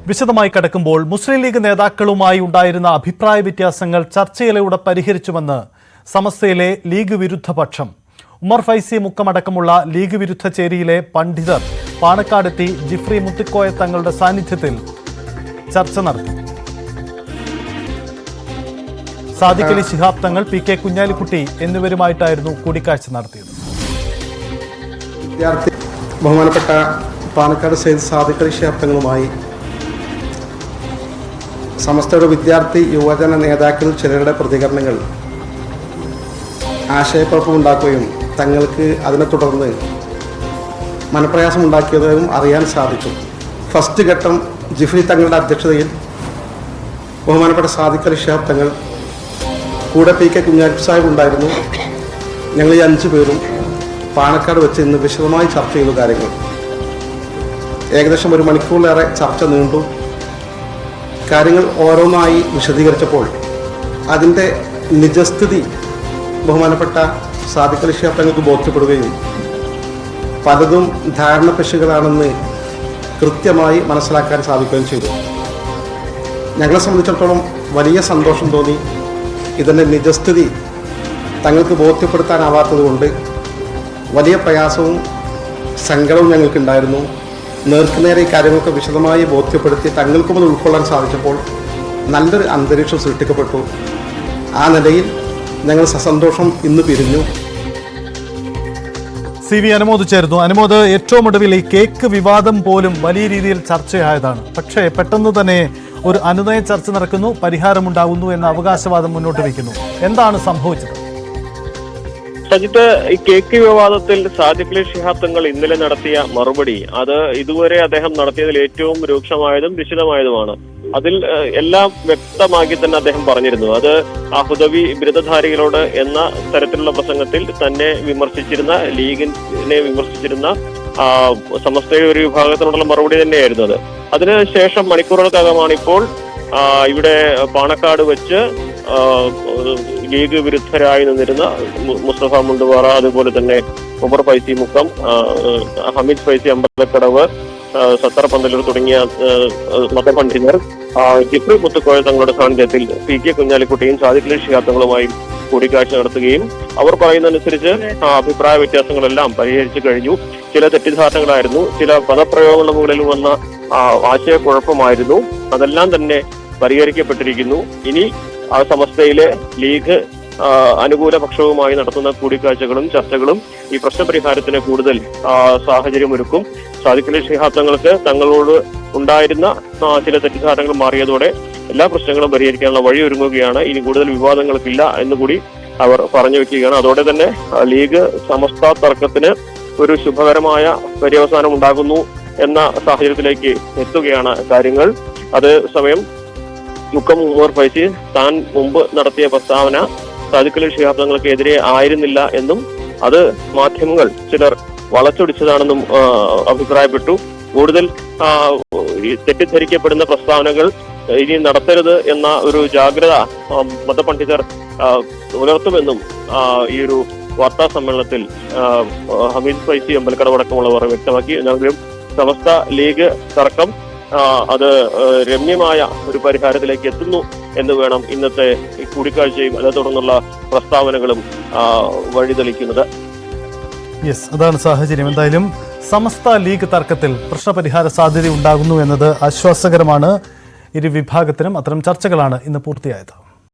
വിശദമായി കടക്കുമ്പോൾ മുസ്ലിം ലീഗ് നേതാക്കളുമായി ഉണ്ടായിരുന്ന അഭിപ്രായ വ്യത്യാസങ്ങൾ ചർച്ചയിലൂടെ പരിഹരിച്ചുവെന്ന് സമസ്തയിലെ ലീഗ് വിരുദ്ധ പക്ഷം. ഉമർ ഫൈസി മുക്കമടക്കമുള്ള ലീഗ് വിരുദ്ധ ചേരിയിലെ പണ്ഡിതർ പാണക്കാടെത്തി ജിഫ്രി മുത്തിക്കോയ തങ്ങളുടെ സാന്നിധ്യത്തിൽ ചർച്ച നടത്തി. സാദിഖ് അലി ശിഹാബ് തങ്ങൾ, പി കെ കുഞ്ഞാലിക്കുട്ടി എന്നിവരുമായിട്ടായിരുന്നു കൂടിക്കാഴ്ച നടത്തിയത്. ബഹുമാനപ്പെട്ട പാണക്കാട് സയ്യിദ് സാദിഖ് അലി ശിഹാബ് തങ്ങളുമായി സമസ്തയുടെ വിദ്യാർത്ഥി യുവജന നേതാക്കളിൽ ചിലരുടെ പ്രതികരണങ്ങൾ ആശയക്കുഴപ്പമുണ്ടാക്കുകയും തങ്ങൾക്ക് അതിനെ തുടർന്ന് മനപ്രയാസമുണ്ടാക്കിയതും അറിയാൻ സാധിച്ചു. ഫസ്റ്റ് ഘട്ടം ജിഫ്രി തങ്ങളുടെ അധ്യക്ഷതയിൽ ബഹുമാനപ്പെട്ട സാദിഖ് അലി ശിഹാബ് തങ്ങൾ, കൂടെ പി കെ കുഞ്ഞാലിക്കുട്ടി സാഹിബ് ഉണ്ടായിരുന്നു. ഞങ്ങൾ ഈ 5 പേരും പാണക്കാട് വെച്ച് ഇന്ന് വിശദമായി ചർച്ച ചെയ്ത കാര്യങ്ങൾ ഏകദേശം 1 മണിക്കൂറിലേറെ ചർച്ച നീണ്ടു. കാര്യങ്ങൾ ഓരോന്നായി വിശദീകരിച്ചപ്പോൾ അതിൻ്റെ നിജസ്ഥിതി ബഹുമാനപ്പെട്ട സാദിഖ് അലി ശിഹാബ് തങ്ങൾക്ക് ബോധ്യപ്പെടുകയും പലതും ധാരണപ്പെശുകളാണെന്ന് കൃത്യമായി മനസ്സിലാക്കാൻ സാധിക്കുകയും ചെയ്തു. ഞങ്ങളെ സംബന്ധിച്ചിടത്തോളം വലിയ സന്തോഷം തോന്നി. ഇതിൻ്റെ നിജസ്ഥിതി തങ്ങൾക്ക് ബോധ്യപ്പെടുത്താനാവാത്തതുകൊണ്ട് വലിയ പ്രയാസവും സങ്കടവും ഞങ്ങൾക്കുണ്ടായിരുന്നു. നേർക്കുനേരെ ഈ കാര്യങ്ങളൊക്കെ വിശദമായി ബോധ്യപ്പെടുത്തി തങ്ങൾക്കും അത് ഉൾക്കൊള്ളാൻ സാധിച്ചപ്പോൾ നല്ലൊരു അന്തരീക്ഷം സൃഷ്ടിക്കപ്പെട്ടു. ആ നിലയിൽ ഞങ്ങൾ സസന്തോഷം ഇന്ന് പിരിഞ്ഞു. CV അനുമോദ് ചേർന്നു. അനുമോദ്, ഏറ്റവും ഒടുവിൽ ഈ കേക്ക് വിവാദം പോലും വലിയ രീതിയിൽ ചർച്ചയായതാണ്. പക്ഷേ പെട്ടെന്ന് തന്നെ ഒരു അനുനയ ചർച്ച നടക്കുന്നു, പരിഹാരമുണ്ടാകുന്നു എന്ന അവകാശവാദം മുന്നോട്ട് വയ്ക്കുന്നു. എന്താണ് സംഭവിച്ചത്? സജിത്ത്, ഈ കേക്ക് വിവാദത്തിൽ സാദിഖ് അലി ശിഹാബ് തങ്ങൾ ഇന്നലെ നടത്തിയ മറുപടി അത് ഇതുവരെ അദ്ദേഹം നടത്തിയതിൽ ഏറ്റവും രൂക്ഷമായതും വിശദമായതുമാണ്. അതിൽ എല്ലാം വ്യക്തമാക്കി തന്നെ അദ്ദേഹം പറഞ്ഞിരുന്നു. അത് ആ ഹുദവി ബിരുദധാരികളോട് എന്ന തരത്തിലുള്ള പ്രസംഗത്തിൽ തന്നെ വിമർശിച്ചിരുന്ന, ലീഗിനെ വിമർശിച്ചിരുന്ന സമസ്തയുടെ ഒരു വിഭാഗത്തിനോടുള്ള മറുപടി തന്നെയായിരുന്നു അത്. അതിനുശേഷം മണിക്കൂറുകൾക്കകമാണ് ഇപ്പോൾ ഇവിടെ പാണക്കാട് വെച്ച് ലീഗ് വിരുദ്ധരായി നിന്നിരുന്ന മുസ്തഫ മുണ്ടുപാറ, അതുപോലെ തന്നെ ഉമർ ഫൈസി മുക്കം, ഹമീദ് ഫൈസി അമ്പലക്കടവ്, സത്തർ പന്തലൂർ തുടങ്ങിയ മതപണ്ഡിതർ ജിഫ്രി മുത്തുക്കോയ തങ്ങളുടെ സാന്നിധ്യത്തിൽ പി കെ കുഞ്ഞാലിക്കുട്ടിയും സാദിഖ് അലി ശിഹാബ് തങ്ങളുമായി കൂടിക്കാഴ്ച നടത്തുകയും അവർ പറയുന്നതനുസരിച്ച് അഭിപ്രായ വ്യത്യാസങ്ങളെല്ലാം പരിഹരിച്ചു കഴിഞ്ഞു. ചില തെറ്റിദ്ധാരണകളായിരുന്നു, ചില പദപ്രയോഗങ്ങളുടെ മുകളിൽ വന്ന ആശയക്കുഴപ്പമായിരുന്നു. അതെല്ലാം തന്നെ പരിഹരിക്കപ്പെട്ടിരിക്കുന്നു. ഇനി ആ സമസ്തയിലെ ലീഗ് അനുകൂല പക്ഷവുമായി നടത്തുന്ന കൂടിക്കാഴ്ചകളും ചർച്ചകളും ഈ പ്രശ്നപരിഹാരത്തിന് കൂടുതൽ സാഹചര്യമൊരുക്കും. സാദിഖ് അലി ശിഹാബ് തങ്ങൾക്ക് തങ്ങളോട് ഉണ്ടായിരുന്ന ചില തെറ്റിദ്ധാരണകൾ മാറിയതോടെ എല്ലാ പ്രശ്നങ്ങളും പരിഹരിക്കാനുള്ള വഴി ഒരുങ്ങുകയാണ്. ഇനി കൂടുതൽ വിവാദങ്ങൾക്കില്ല എന്നുകൂടി അവർ പറഞ്ഞു വെക്കുകയാണ്. അതോടെ തന്നെ ലീഗ് സമസ്ത തർക്കത്തിന് ഒരു ശുഭകരമായ പര്യവസാനം ഉണ്ടാകുന്നു എന്ന സാഹചര്യത്തിലേക്ക് എത്തുകയാണ് കാര്യങ്ങൾ. അതേസമയം മുക്കം ഉമർ ഫൈസി താൻ മുമ്പ് നടത്തിയ പ്രസ്താവന സാദിഖ് അലി ശിഹാബ് തങ്ങൾക്കെതിരെ ആയിരുന്നില്ല എന്നും അത് മാധ്യമങ്ങൾ ചിലർ വളച്ചൊടിച്ചതാണെന്നും അഭിപ്രായപ്പെട്ടു. കൂടുതൽ തെറ്റിദ്ധരിക്കപ്പെടുന്ന പ്രസ്താവനകൾ ഇനി നടത്തരുത് എന്ന ഒരു ജാഗ്രത മതപണ്ഡിതർ പുലർത്തുമെന്നും ഈ ഒരു വാർത്താ സമ്മേളനത്തിൽ ഹമീദ് ഫൈസി അമ്പലക്കടവടക്കമുള്ളവർ വ്യക്തമാക്കി. എന്നെങ്കിലും സമസ്ത ലീഗ് തർക്കം അത് രമ്യമായ ഒരു പരിഹാരത്തിലേക്ക് എത്തുന്നു എന്ന് വേണം ഇന്നത്തെ കൂടിക്കാഴ്ചയും അതേ തുടർന്നുള്ള പ്രസ്താവനകളും വഴിതെളിക്കുന്നത്. അതാണ് സാഹചര്യം. എന്തായാലും സമസ്ത ലീഗ് തർക്കത്തിൽ പ്രശ്നപരിഹാര സാധ്യത ഉണ്ടാകുന്നു എന്നത് ആശ്വാസകരമാണ്. ഇരു വിഭാഗത്തിനും അത്തരം ചർച്ചകളാണ് ഇന്ന് പൂർത്തിയായത്.